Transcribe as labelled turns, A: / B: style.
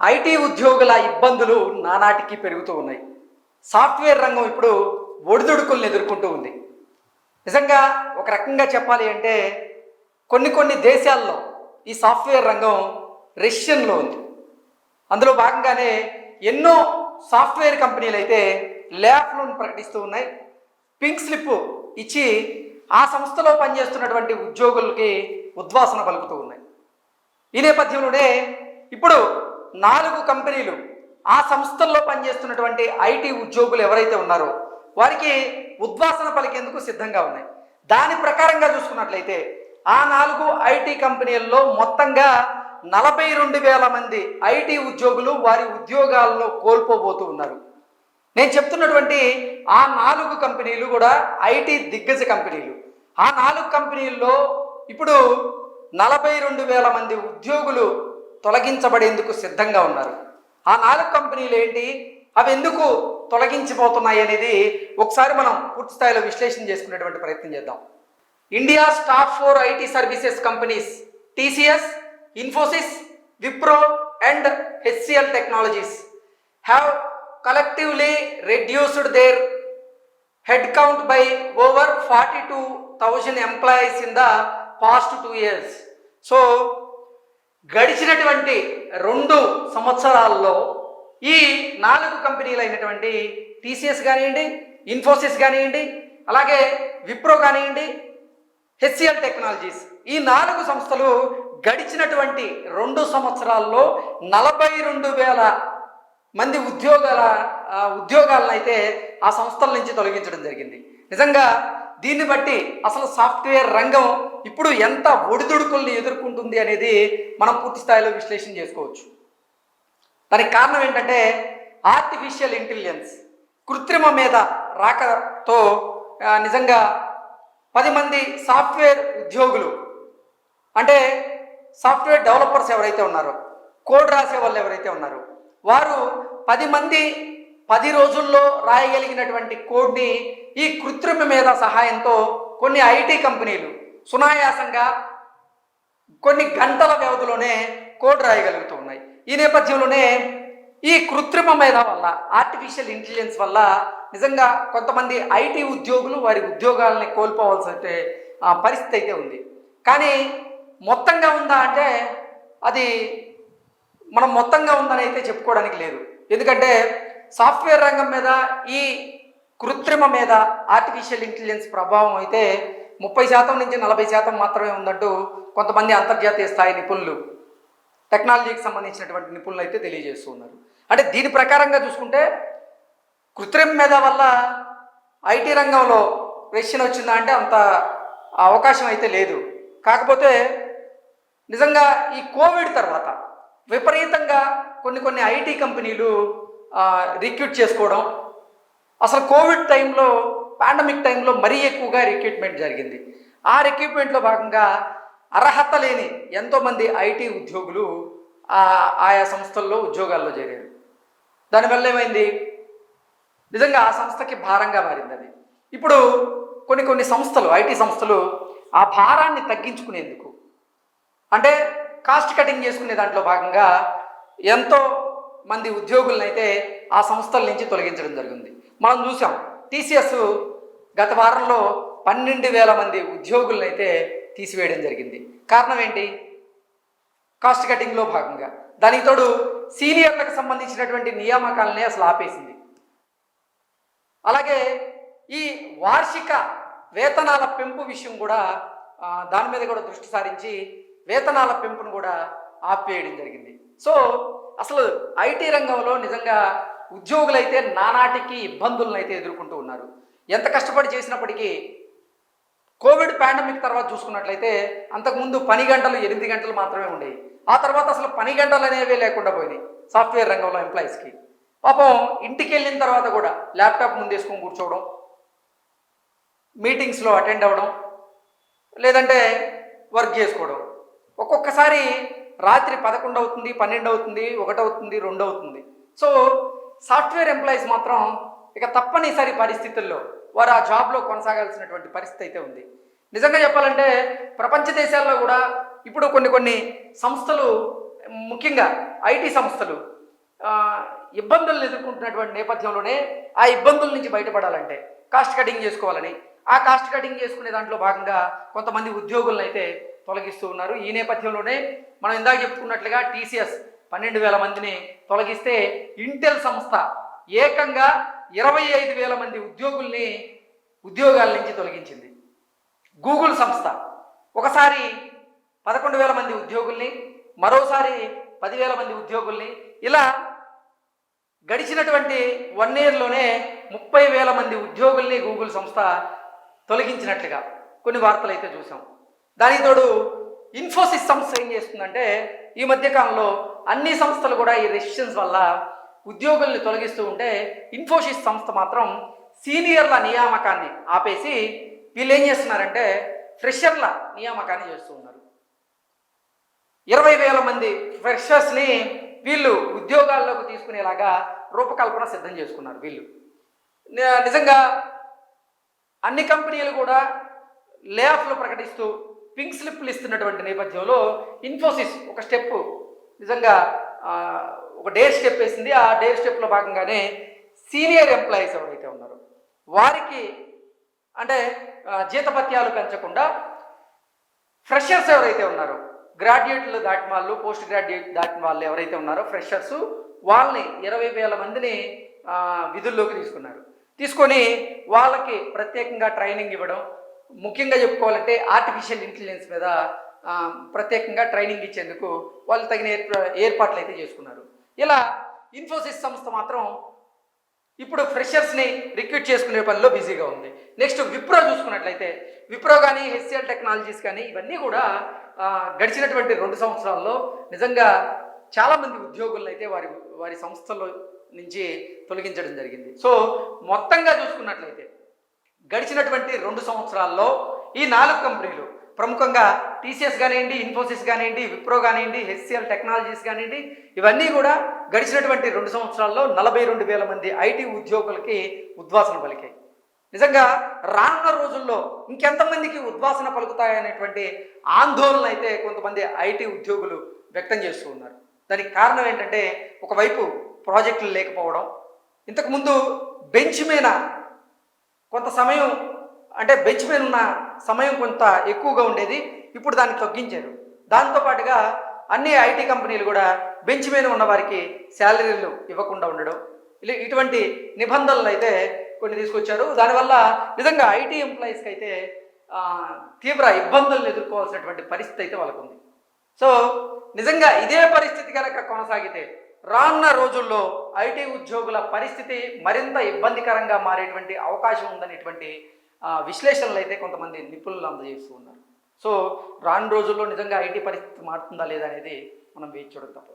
A: IT ఉద్యోగుల ఇబ్బందులు నానాటికి పెరుగుతూ ఉన్నాయి. సాఫ్ట్వేర్ రంగం ఇప్పుడు ఒడిదుడుకులను ఎదుర్కొంటూ ఉంది. నిజంగా ఒక రకంగా చెప్పాలి అంటే కొన్ని దేశాల్లో ఈ సాఫ్ట్వేర్ రంగం రెసిషన్లో ఉంది. అందులో భాగంగానే ఎన్నో సాఫ్ట్వేర్ కంపెనీలు అయితే ల్యాప్లను ప్రకటిస్తూ ఉన్నాయి. పింక్ స్లిప్ ఇచ్చి ఆ సంస్థలో పనిచేస్తున్నటువంటి ఉద్యోగులకి ఉద్వాసన పలుకుతూ ఉన్నాయి. ఈ నేపథ్యంలోనే ఇప్పుడు 4 కంపెనీలు ఆ సంస్థల్లో పనిచేస్తున్నటువంటి ఐటీ ఉద్యోగులు ఎవరైతే ఉన్నారో వారికి ఉద్వాసన పలికేందుకు సిద్ధంగా ఉన్నాయి. దాని ప్రకారంగా చూసుకున్నట్లయితే ఆ 4 ఐటీ కంపెనీల్లో మొత్తంగా 42,000 మంది ఐటీ ఉద్యోగులు వారి ఉద్యోగాలను కోల్పోబోతూ ఉన్నారు. నేను చెప్తున్నటువంటి ఆ 4 కంపెనీలు కూడా ఐటీ దిగ్గజ కంపెనీలు. ఆ 4 కంపెనీల్లో ఇప్పుడు 42,000 మంది ఉద్యోగులు తొలగించబడేందుకు సిద్ధంగా ఉన్నారు. ఆ 4 కంపెనీలు ఏంటి, అవి ఎందుకు తొలగించిపోతున్నాయి అనేది ఒకసారి మనం పూర్తి స్థాయిలో విశ్లేషణ చేసుకునేటువంటి ప్రయత్నం చేద్దాం. India's top 4 IT services companies TCS, Infosys, Wipro and HCl technologies have collectively reduced their headcount by over 42,000 employees in the past 2 years. So గడిచినటువంటి 2 సంవత్సరాల్లో ఈ 4 కంపెనీలు అయినటువంటి టీసీఎస్ కానివ్వండి, ఇన్ఫోసిస్ కానివ్వండి, అలాగే విప్రో కానివ్వండి, హెచ్సిఎల్ టెక్నాలజీస్, ఈ 4 సంస్థలు గడిచినటువంటి 2 సంవత్సరాల్లో 42,000 మంది ఉద్యోగాలను అయితే ఆ సంస్థల నుంచి తొలగించడం జరిగింది. నిజంగా దీన్ని బట్టి అసలు సాఫ్ట్వేర్ రంగం ఇప్పుడు ఎంత ఒడిదుడుకుల్ని ఎదుర్కొంటుంది అనేది మనం పూర్తి స్థాయిలో విశ్లేషణ చేసుకోవచ్చు. దానికి కారణం ఏంటంటే ఆర్టిఫిషియల్ ఇంటెలిజెన్స్, కృత్రిమ మీద రాకతో నిజంగా 10 మంది సాఫ్ట్వేర్ ఉద్యోగులు, అంటే సాఫ్ట్వేర్ డెవలపర్స్ ఎవరైతే ఉన్నారో, కోడ్ రాసే వాళ్ళు ఎవరైతే ఉన్నారో, వారు 10 మంది 10 రోజుల్లో రాయగలిగినటువంటి కోడ్ని ఈ కృత్రిమ మేధ సహాయంతో కొన్ని ఐటీ కంపెనీలు సునాయాసంగా కొన్ని గంటల వ్యవధిలోనే కోడ్ రాయగలుగుతూ ఉన్నాయి. ఈ నేపథ్యంలోనే ఈ కృత్రిమ మేధ వల్ల, ఆర్టిఫిషియల్ ఇంటెలిజెన్స్ వల్ల నిజంగా కొంతమంది ఐటీ ఉద్యోగులు వారి ఉద్యోగాలని కోల్పోవాల్సిన పరిస్థితి అయితే ఉంది. కానీ మొత్తంగా ఉందా అంటే అది మనం మొత్తంగా ఉందని అయితే చెప్పుకోవడానికి లేదు. ఎందుకంటే సాఫ్ట్వేర్ రంగం మీద ఈ కృత్రిమ మీద ఆర్టిఫిషియల్ ఇంటెలిజెన్స్ ప్రభావం అయితే 30% నుంచి 40% మాత్రమే ఉందంటూ కొంతమంది అంతర్జాతీయ స్థాయి నిపుణులు, టెక్నాలజీకి సంబంధించినటువంటి నిపుణులు అయితే తెలియజేస్తూ ఉన్నారు. అంటే దీని ప్రకారంగా చూసుకుంటే కృత్రిమ మీద వల్ల ఐటీ రంగంలో రెసిషన్ వచ్చిందా అంటే అంత అవకాశం అయితే లేదు. కాకపోతే నిజంగా ఈ కోవిడ్ తర్వాత విపరీతంగా కొన్ని ఐటీ కంపెనీలు రిక్రూట్ చేసుకోవడం, అసలు కోవిడ్ టైంలో, పాండమిక్ టైంలో మరీ ఎక్కువగా రిక్రూట్మెంట్ జరిగింది. ఆ రిక్రూట్మెంట్లో భాగంగా అర్హత లేని ఎంతోమంది ఐటీ ఉద్యోగులు ఆయా సంస్థల్లో ఉద్యోగాల్లో చేరారు. దానివల్ల ఏమైంది, నిజంగా ఆ సంస్థకి భారంగా మారింది అది. ఇప్పుడు కొన్ని సంస్థలు, ఐటీ సంస్థలు ఆ భారాన్ని తగ్గించుకునేందుకు, అంటే కాస్ట్ కటింగ్ చేసుకునే దాంట్లో భాగంగా ఎంతో మంది ఉద్యోగులను అయితే ఆ సంస్థల నుంచి తొలగించడం జరిగింది. మనం చూసాం, టీసీఎస్ గత వారంలో 12,000 మంది ఉద్యోగులను అయితే తీసివేయడం జరిగింది. కారణం ఏంటి, కాస్ట్ కటింగ్లో భాగంగా. దానికి తోడు సీనియర్లకు సంబంధించినటువంటి నియామకాలనే అసలు ఆపేసింది. అలాగే ఈ వార్షిక వేతనాల పెంపు విషయం కూడా దాని మీద కూడా దృష్టి సారించి వేతనాల పెంపును కూడా ఆపేయడం జరిగింది. సో అసలు ఐటీ రంగంలో నిజంగా ఉద్యోగులైతే నానాటికి ఇబ్బందులను అయితే ఎదుర్కొంటూ ఉన్నారు. ఎంత కష్టపడి చేసినప్పటికీ కోవిడ్ పాండమిక్ తర్వాత చూసుకున్నట్లయితే అంతకుముందు పని గంటలు 8 గంటలు మాత్రమే ఉండేవి. ఆ తర్వాత అసలు పని గంటలు అనేవి లేకుండా పోయినాయి సాఫ్ట్వేర్ రంగంలో ఎంప్లాయీస్కి. పాపం ఇంటికి వెళ్ళిన తర్వాత కూడా ల్యాప్టాప్ ముందేసుకొని కూర్చోవడం, మీటింగ్స్లో అటెండ్ అవ్వడం, లేదంటే వర్క్ చేసుకోవడం. ఒక్కొక్కసారి రాత్రి 11 అవుతుంది, 12 అవుతుంది, 1 అవుతుంది, 2 అవుతుంది. సో సాఫ్ట్వేర్ ఎంప్లాయీస్ మాత్రం ఇక తప్పనిసరి పరిస్థితుల్లో వారు ఆ జాబ్లో కొనసాగాల్సినటువంటి పరిస్థితి అయితే ఉంది. నిజంగా చెప్పాలంటే ప్రపంచ దేశాల్లో కూడా ఇప్పుడు కొన్ని సంస్థలు, ముఖ్యంగా ఐటీ సంస్థలు ఆ, ఇబ్బందులను ఎదుర్కొంటున్నటువంటి నేపథ్యంలోనే ఆ ఇబ్బందుల నుంచి బయటపడాలంటే కాస్ట్ కటింగ్ చేసుకోవాలని, ఆ కాస్ట్ కటింగ్ చేసుకునే దాంట్లో భాగంగా కొంతమంది ఉద్యోగులను అయితే తొలగిస్తూ ఉన్నారు. ఈ నేపథ్యంలోనే మనం ఇందాక చెప్పుకున్నట్లుగా టీసీఎస్ 12,000 మందిని తొలగిస్తే ఇంటెల్ సంస్థ ఏకంగా 25,000 మంది ఉద్యోగుల్ని ఉద్యోగాల నుంచి తొలగించింది. గూగుల్ సంస్థ ఒకసారి 11,000 మంది ఉద్యోగుల్ని, మరోసారి 10,000 మంది ఉద్యోగుల్ని, ఇలా గడిచినటువంటి 1 ఇయర్లోనే 30,000 మంది ఉద్యోగుల్ని గూగుల్ సంస్థ తొలగించినట్లుగా కొన్ని వార్తలు అయితే చూసాం. దానికి తోడు ఇన్ఫోసిస్ సంస్థ ఏం చేస్తుందంటే ఈ మధ్యకాలంలో అన్ని సంస్థలు కూడా ఈ రెస్ట్రిక్షన్స్ వల్ల ఉద్యోగుల్ని తొలగిస్తూ ఉంటే ఇన్ఫోసిస్ సంస్థ మాత్రం సీనియర్ల నియామకాన్ని ఆపేసి వీళ్ళు ఏం చేస్తున్నారంటే ఫ్రెషర్ల నియామకాన్ని చేస్తూ ఉన్నారు. 20,000 మంది ఫ్రెషర్స్ని వీళ్ళు ఉద్యోగాల్లోకి తీసుకునేలాగా రూపకల్పన సిద్ధం చేసుకున్నారు. వీళ్ళు నిజంగా అన్ని కంపెనీలు కూడా లే ఆఫ్లు ప్రకటిస్తూ పింక్ స్లిప్లు ఇస్తున్నటువంటి నేపథ్యంలో ఇన్ఫోసిస్ ఒక స్టెప్ నిజంగా ఒక డేర్ స్టెప్ వేసింది. ఆ డేర్ స్టెప్లో భాగంగానే సీనియర్ ఎంప్లాయీస్ ఎవరైతే ఉన్నారో వారికి అంటే జీతభత్యాలు పెంచకుండా ఫ్రెషర్స్ ఎవరైతే ఉన్నారో గ్రాడ్యుయేట్లు దాటిన వాళ్ళు, పోస్ట్ గ్రాడ్యుయేట్ దాటిన వాళ్ళు ఎవరైతే ఉన్నారో ఫ్రెషర్స్, వాళ్ళని 20,000 మందిని విధుల్లోకి తీసుకొని వాళ్ళకి ప్రత్యేకంగా ట్రైనింగ్ ఇవ్వడం, ముఖ్యంగా చెప్పుకోవాలంటే ఆర్టిఫిషియల్ ఇంటెలిజెన్స్ మీద ప్రత్యేకంగా ట్రైనింగ్ ఇచ్చేందుకు వాళ్ళు తగిన ఏర్పాట్లు అయితే చేసుకున్నారు. ఇలా ఇన్ఫోసిస్ సంస్థ మాత్రం ఇప్పుడు ఫ్రెషర్స్ని రిక్రూట్ చేసుకునే పనిలో బిజీగా ఉంది. నెక్స్ట్ విప్రో చూసుకున్నట్లయితే విప్రో కానీ హెచ్సిఎల్ టెక్నాలజీస్ కానీ ఇవన్నీ కూడా గడిచినటువంటి 2 సంవత్సరాల్లో నిజంగా చాలామంది ఉద్యోగులను అయితే వారి సంస్థల్లో నుంచి తొలగించడం జరిగింది. సో మొత్తంగా చూసుకున్నట్లయితే గడిచినటువంటి 2 సంవత్సరాల్లో ఈ 4 కంపెనీలు ప్రముఖంగా టీసీఎస్ కానివ్వండి, ఇన్ఫోసిస్ కానివ్వండి, విప్రో కానివ్వండి, హెచ్సిఎల్ టెక్నాలజీస్ కానివ్వండి, ఇవన్నీ కూడా గడిచినటువంటి 2 సంవత్సరాల్లో 42,000 మంది ఐటీ ఉద్యోగులకి ఉద్వాసన పలికాయి. నిజంగా రానున్న రోజుల్లో ఇంకెంతమందికి ఉద్వాసన పలుకుతాయనేటువంటి ఆందోళన అయితే కొంతమంది ఐటీ ఉద్యోగులు వ్యక్తం చేస్తూ ఉన్నారు. దానికి కారణం ఏంటంటే ఒకవైపు ప్రాజెక్టులు లేకపోవడం, ఇంతకుముందు బెంచ్ మీద కొంత సమయం అంటే బెంచ్ మీద ఉన్న సమయం కొంత ఎక్కువగా ఉండేది, ఇప్పుడు దాన్ని తగ్గించారు. దాంతోపాటుగా అన్ని ఐటీ కంపెనీలు కూడా బెంచ్ మీద ఉన్న వారికి శాలరీలు ఇవ్వకుండా ఉండడం, ఇటువంటి నిబంధనలు అయితే కొన్ని తీసుకొచ్చారు. దానివల్ల నిజంగా ఐటీ ఎంప్లాయీస్కి అయితే తీవ్ర ఇబ్బందులను ఎదుర్కోవాల్సినటువంటి పరిస్థితి అయితే వాళ్ళకు ఉంది. సో నిజంగా ఇదే పరిస్థితి కనుక కొనసాగితే రానున్న రోజుల్లో ఐటీ ఉద్యోగుల పరిస్థితి మరింత ఇబ్బందికరంగా మారేటువంటి అవకాశం ఉందనేటువంటి విశ్లేషణలు అయితే కొంతమంది నిపుణులు అందజేస్తూ ఉన్నారు. సో రానున్న రోజుల్లో నిజంగా ఐటీ పరిస్థితి మారుతుందా లేదా అనేది మనం వేచి చూడక తప్పదు.